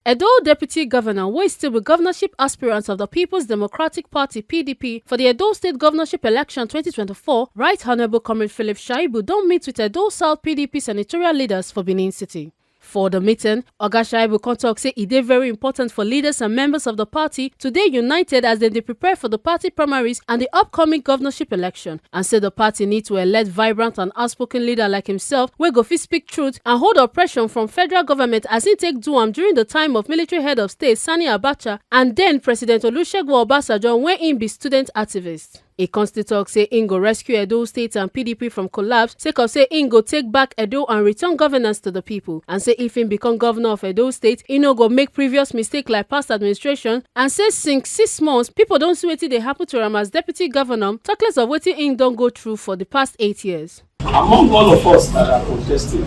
Edo Deputy Governor wey still be governorship aspirant of the People's Democratic Party (PDP) for the Edo State Governorship Election 2024, Right Honourable Comrade Philip Shaibu don meet with Edo South PDP Senatorial leaders for Benin City. For the meeting, Oga Shaibu come talk say e dey very important for leaders and members of the party to dey united as dem dey prepare for the party primaries and the upcoming governorship election, and say the party need to elect vibrant and outspoken leader like himself wey go fit speak truth and hold oppression from federal government as he take do am during the time of military head of state Sani Abacha and then President Olusegun Obasanjo when im be student activist. E con still talk say im go rescue Edo State and PDP from collapse sake of say im go take back Edo and return governance to the people, and say if im become governor of Edo State, e no go make previous mistake like past administration, and say since 6 months, people don see wetin dey happen to am as deputy governor, talk less of wetin im don go through for the past 8 years. Among all of us that are contesting,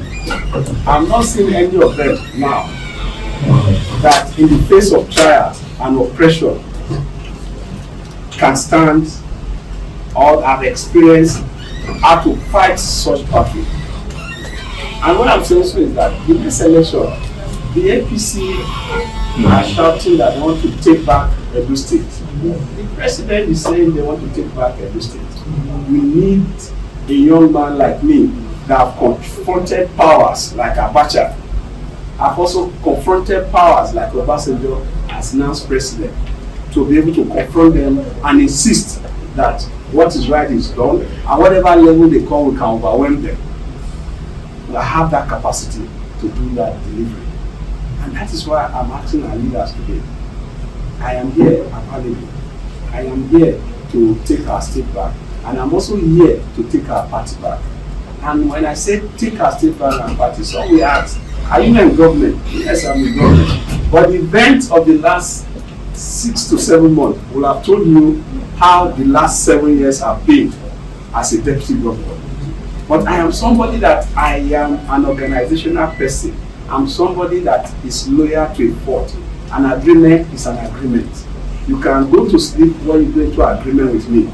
I'm not seeing any of them now that in the face of trials and oppression can stand or have experienced how to fight such battle. And what I'm saying so is that in this election, the APC are shouting that they want to take back Edo State. The president is saying they want to take back Edo State. We need a young man like me that have confronted powers like Abacha. I've also confronted powers like Obasanjo as now president, to be able to confront them and insist that what is right is done, and whatever level they come, we can overwhelm them. We have that capacity to do that delivery. And that is why I'm asking our leaders today. I am here available. I am here to take our state back. And I'm also here to take our party back. And when I say take our state back and party, some will ask, are you in government? Yes, I'm in government. But the events of the last 6 to 7 months will have told you how the last 7 years have been as a deputy governor. But I am somebody that I am an organizational person. I'm somebody that is loyal to a fault. An agreement is an agreement. You can go to sleep when you go into agreement with me.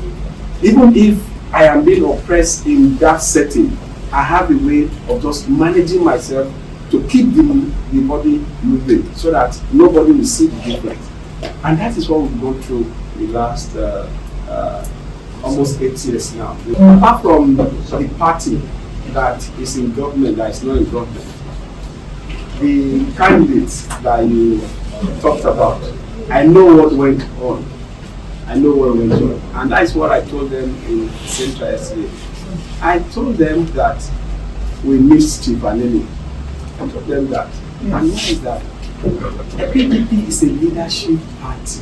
Even if I am being oppressed in that setting, I have a way of just managing myself to keep the body moving so that nobody will see the difference. And that is what we've gone through the last almost 8 years now. Apart from the party that is in government, that is not in government, the candidates that you talked about, I know what went on. I know what went on. And that is what I told them in Central yesterday. I told them that we miss Chief Anemi. I told them that. And why is that? The PDP is a leadership party.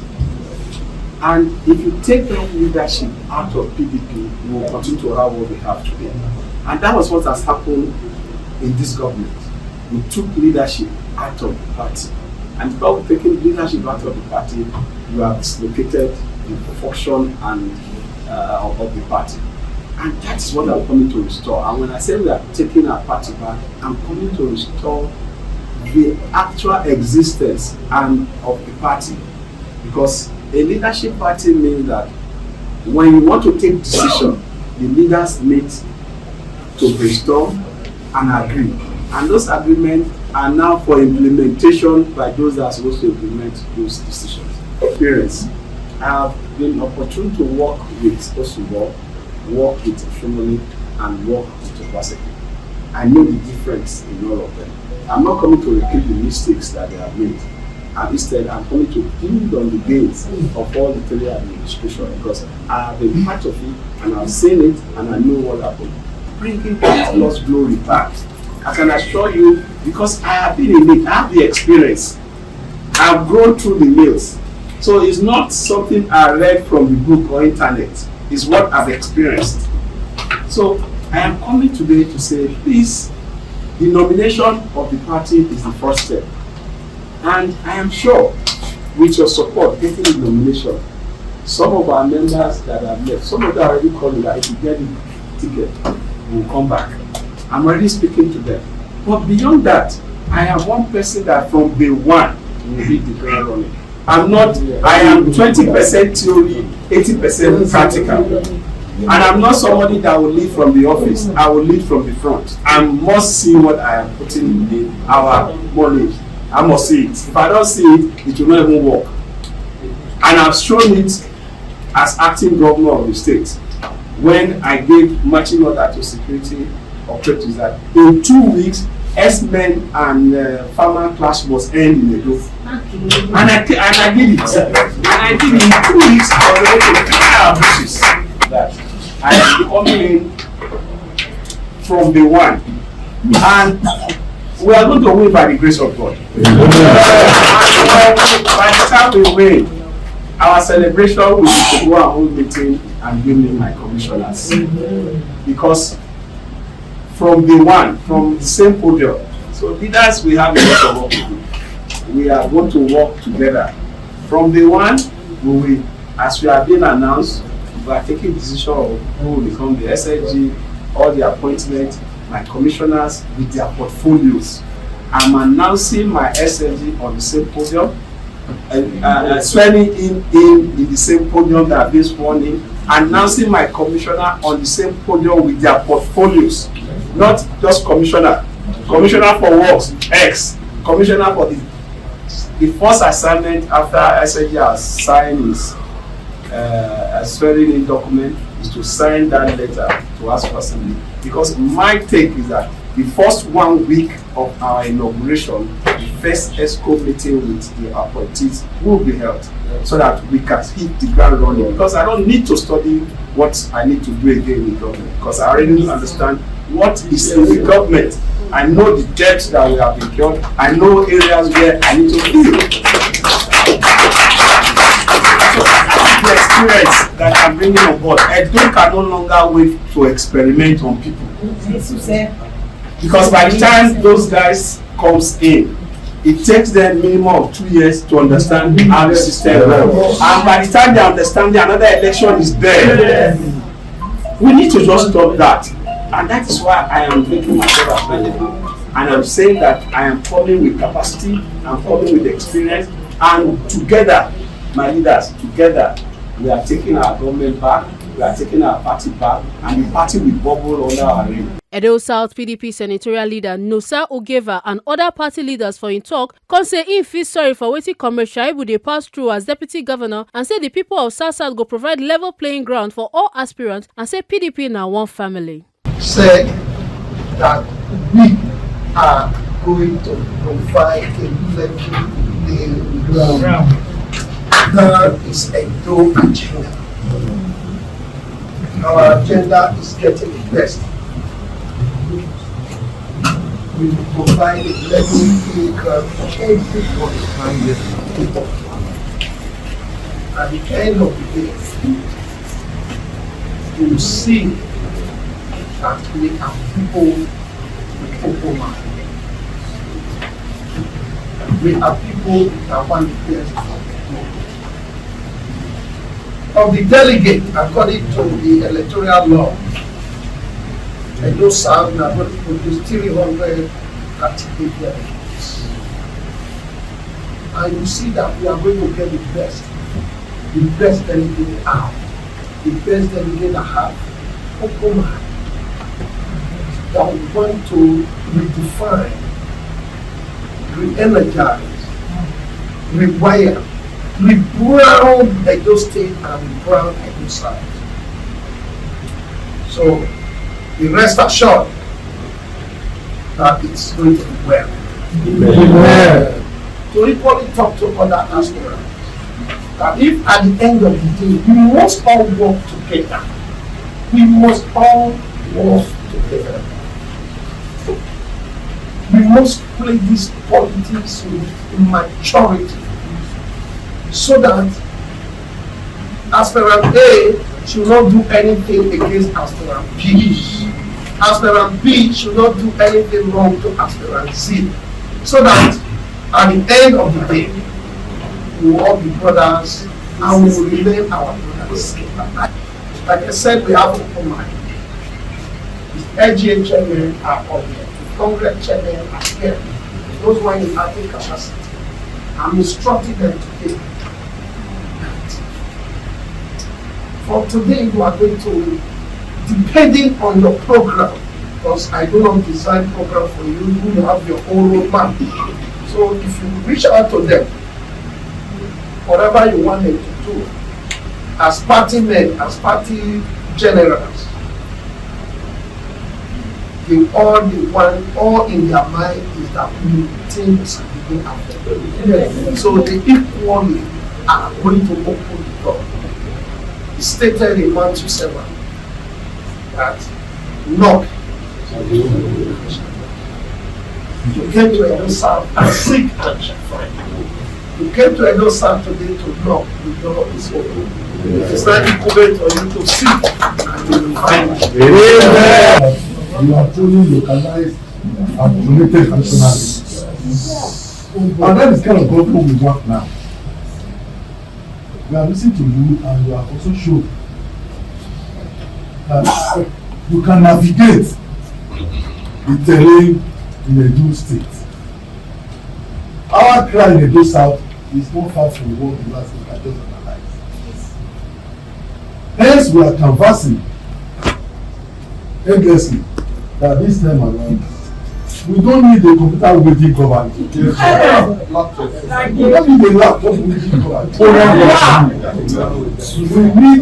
And if you take the leadership out of PDP, we will continue to have what we have today. And that was what has happened in this government. We took leadership out of the party. And because we're taking leadership out of the party, you have dislocated the function and of the party. And that is what I'm coming to restore. And when I say we are taking our party back, I'm coming to restore the actual existence and of the party. Because a leadership party means that when you want to take decision, the leaders meet to brainstorm and agree. And those agreements are now for implementation by those that are supposed to implement those decisions. Experience. I have been opportune to work with Osubo, work with Shomoni, and work with Obaseki. I know the difference in all of them. I'm not coming to repeat the mistakes that they have made. And instead, I'm coming to build on the gains of all the Taylor administration, because I have been part of it, and I've seen it, and I know what happened. Bringing that lost glory back, I can assure you, because I have been in it, I have the experience. I've grown through the mills. So it's not something I read from the book or internet. It's what I've experienced. So I am coming today to say, please, the nomination of the party is the first step. And I am sure, with your support, getting the nomination, some of our members that have left, some of them are already calling that if you get the ticket, we'll come back. I'm already speaking to them. But beyond that, I have one person that from day one will be the ground running. I am 20% theory, 80% practical. And I'm not somebody that will lead from the office. I will lead from the front. I must see what I am putting in our knowledge. I must see it. If I don't see it, it will not even work. And I've shown it as acting governor of the state when I gave marching order to security operatives that in 2 weeks, S-men and farmer clash must end in Edo. And I did it. And I did it in 2 weeks. I was able to clear our bushes that I am coming in from day one. And we are going to win by the grace of God. And by the time we win, our celebration will be to go our own meeting and give me my commissioners. Because from day one, from the same podium, so leaders, we have a lot of work to do. We are going to work together. From day one, we will, as we have been announced, we are taking decision of who will become the SLG, all the appointments, my commissioners with their portfolios. I'm announcing my SLG on the same podium, and swearing in the same podium that I've been sworn in, announcing my commissioner on the same podium with their portfolios. Not just commissioner for works, X, commissioner for the first assignment after SLG has signed his swearing in document is to sign that letter to ask for assembly. Because my take is that the first 1 week of our inauguration, the first ESCO meeting with the appointees will be held so that we can hit the ground running. Because I don't need to study what I need to do again in government, because I already understand what is in the government. I know the debts that we have incurred. I know areas where I need to fill. The experience that I'm bringing on board, Edo can no longer wait to experiment on people. Because by the time those guys comes in, it takes them minimum of 2 years to understand how the system works. And by the time they understand it, another election is there. We need to just stop that. And that is why I am making myself available. And I'm saying that I am coming with capacity, I'm coming with experience, and together, my leaders, together, we are taking our government back, we are taking our party back, and the party will bubble under our reign. Edo South PDP Senatorial leader Nosa Ogeva and other party leaders for in talk come say im feel sorry for wetin Comrade Shaibu dey pass through as deputy governor, and say the people of South South go provide level playing ground for all aspirants, and say PDP na one family. Said that we are going to provide a level playing ground. That is a Edo agenda. Our agenda is getting the best. We will provide a level playing ground for everybody. At the end of the day, you will see that we are people with open mind. We are people that want the best of the delegate according to the electoral law. Edo South are going to produce 300 candidate delegates. And you see that we are going to get the best delegate out, the best delegate that have open mind, that we want to redefine, re-energize, rewire, rebrand Edo State and rebrand Edo South. So, be rest assured that it's going to be well. Amen. To equally talk to other aspirants, that if at the end of the day we must all work together, we must all work together. We must play this politics with maturity, so that aspirant A should not do anything against aspirant B. Aspirant B should not do anything wrong to aspirant C. So that at the end of the day, we will all be brothers and we will remain our brothers. Like I said, we have open mind. The LGA chairmen are up here. The Congress chairmen are here. Those who are in active capacity. I'm instructing them today. For today, we are going to, depending on your program, because I do not design program for you, you have your own roadmap. So if you reach out to them, whatever you want them to do, as party men, as party generals, all in their mind is that things are being affected. So they equally are going to open the door. It's stated in Matthew 7 that knock. You came to Edo South and seek and shall find. You came to Edo South today to knock, the door is open. It's not equivalent for you to seek and you will find. Amen. You are truly localized and related nationally. And that is kind of God we work now. We are listening to you and you are also shown that you can navigate the terrain in Edo State. Our cry in Edo South is not far from what the last thing I just analyzed. Hence, we are canvassing endlessly that this time around, we don't need a computer waiting government. We don't need a laptop waiting government. We need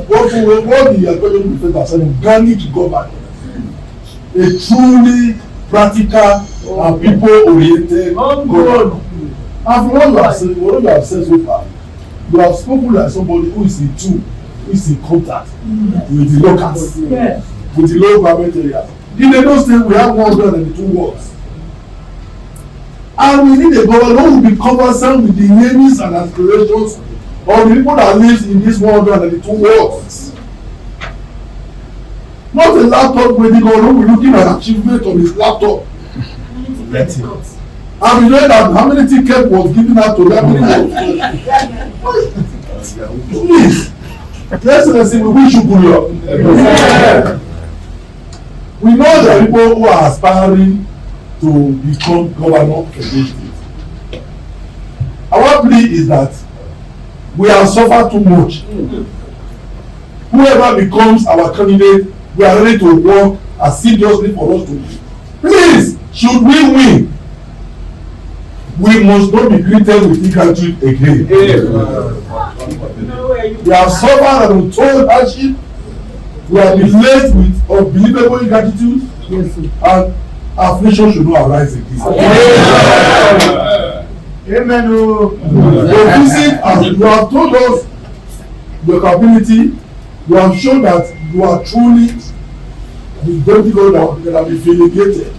what the economic defense are saying, organic government. A truly practical and people-oriented government. And from what you have said so far, you have spoken like somebody who is in tune, who is in contact with the locals, with the local government areas. In Edo State, we have 102 wards. And we need a government who will be conversant with the needs and aspirations of the people that live in these 102 wards. Not a laptop waiting government who will be looking at achievement on his laptop. And we know that how many tickets was given out to them. Please, let's see, we wish you good luck. We know there are people who are aspiring to become governor of the state. Our plea is that we have suffered too much. Whoever becomes our candidate, we are ready to work as seriously for us to win. Please, should we win, we must not be greeted with ingratitude again. We have suffered an untold hardship. We have been laced with unbelievable ingratitude, and affliction should not arise again. Amen. Your visit, as you have told us your capability, you have shown that you are truly the deputy governor that have been vindicated.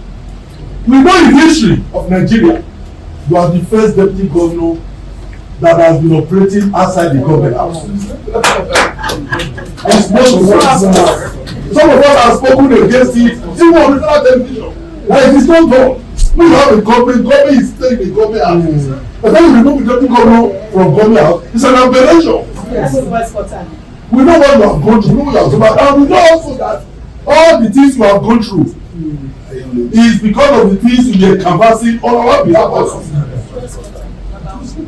We know the history of Nigeria. You are the first deputy governor that has been operating outside the government house. Some of us have spoken against it, even on national television. Like it is not done. We have a government is staying in the government house. But then you remove the deputy governor from government house, it's an aberration. We know what you have gone through, we know what you have done, and we know also that all the things you have gone through is because of the things you are canvassing on our behalf also.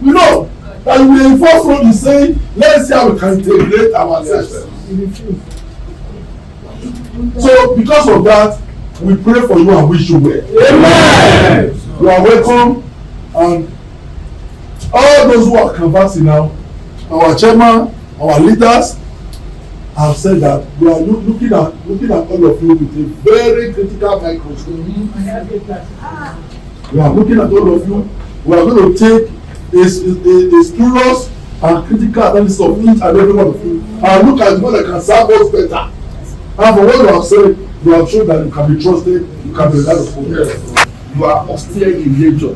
We know that you will enforce what you say, let's see how we can integrate ourselves. So because of that, we pray for you and wish you well. Amen. You are welcome, and all those who are canvassing now, our chairman, our leaders have said that we are looking at all of you with a very critical microscope. We are looking at all of you. We are going to take a serious and critical analysis of each and every one of you and look at what that can serve us better. And for what you have said, you have shown that you can be trusted, you can be relied upon. You are austere in nature.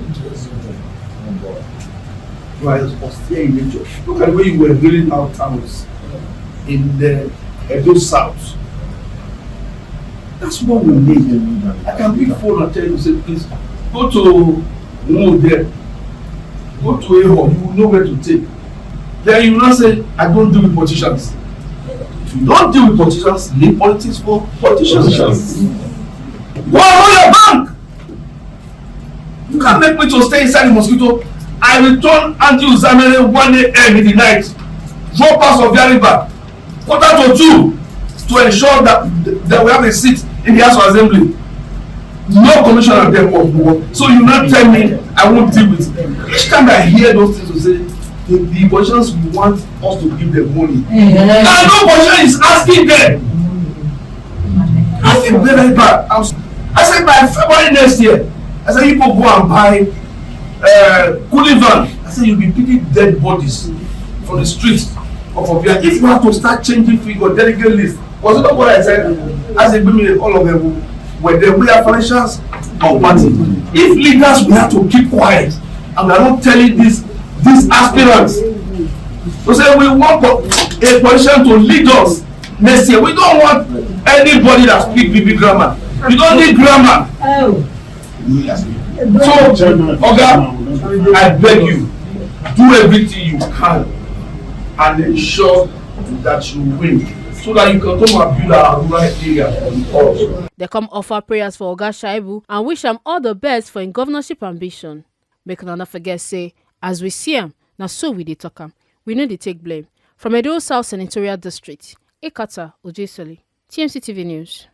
You are austere in nature. Look at the way you were drilling out towns in the Edo South. That's what we need. I can pick phone and tell you, say, please go to there, go to a home, you will know where to take. Then you will not say, I don't deal with politicians. If you don't deal with politicians, leave politics for politicians. Go on your bank. You can't make me to stay inside the mosquito. I return Andy Uzamere 1 a.m. in the night, drop past of their river, 1:45 to ensure that we have a seat in the House of Assembly. No commissioner dem of. So you not tell me I won't deal with it. Each time I hear those things, you say the politicians we want us to give them money. And no politician is asking them. I feel very bad. I said by February next year, I said you people go and buy cooling van. I said you'll be picking dead bodies from the streets of Obia. If you have to start changing figure delegate list, was it not what I said? I said bring all of them were there. We are financials of party. If leaders we have to keep quiet and we are not telling these aspirants. We say we want a politician to lead us next year. We don't want anybody that speak BB grammar. We don't need grammar. So, Oga, I beg you, do everything you can and ensure that you win so that you can come and build our rural area. They come offer prayers for Oga Shaibu and wish him all the best for his governorship ambition. Make no not forget say, as we see him, now so we dey talk him. We know they take blame. From Edo South Senatorial District, Ekata Ojesoli, TMC TV News.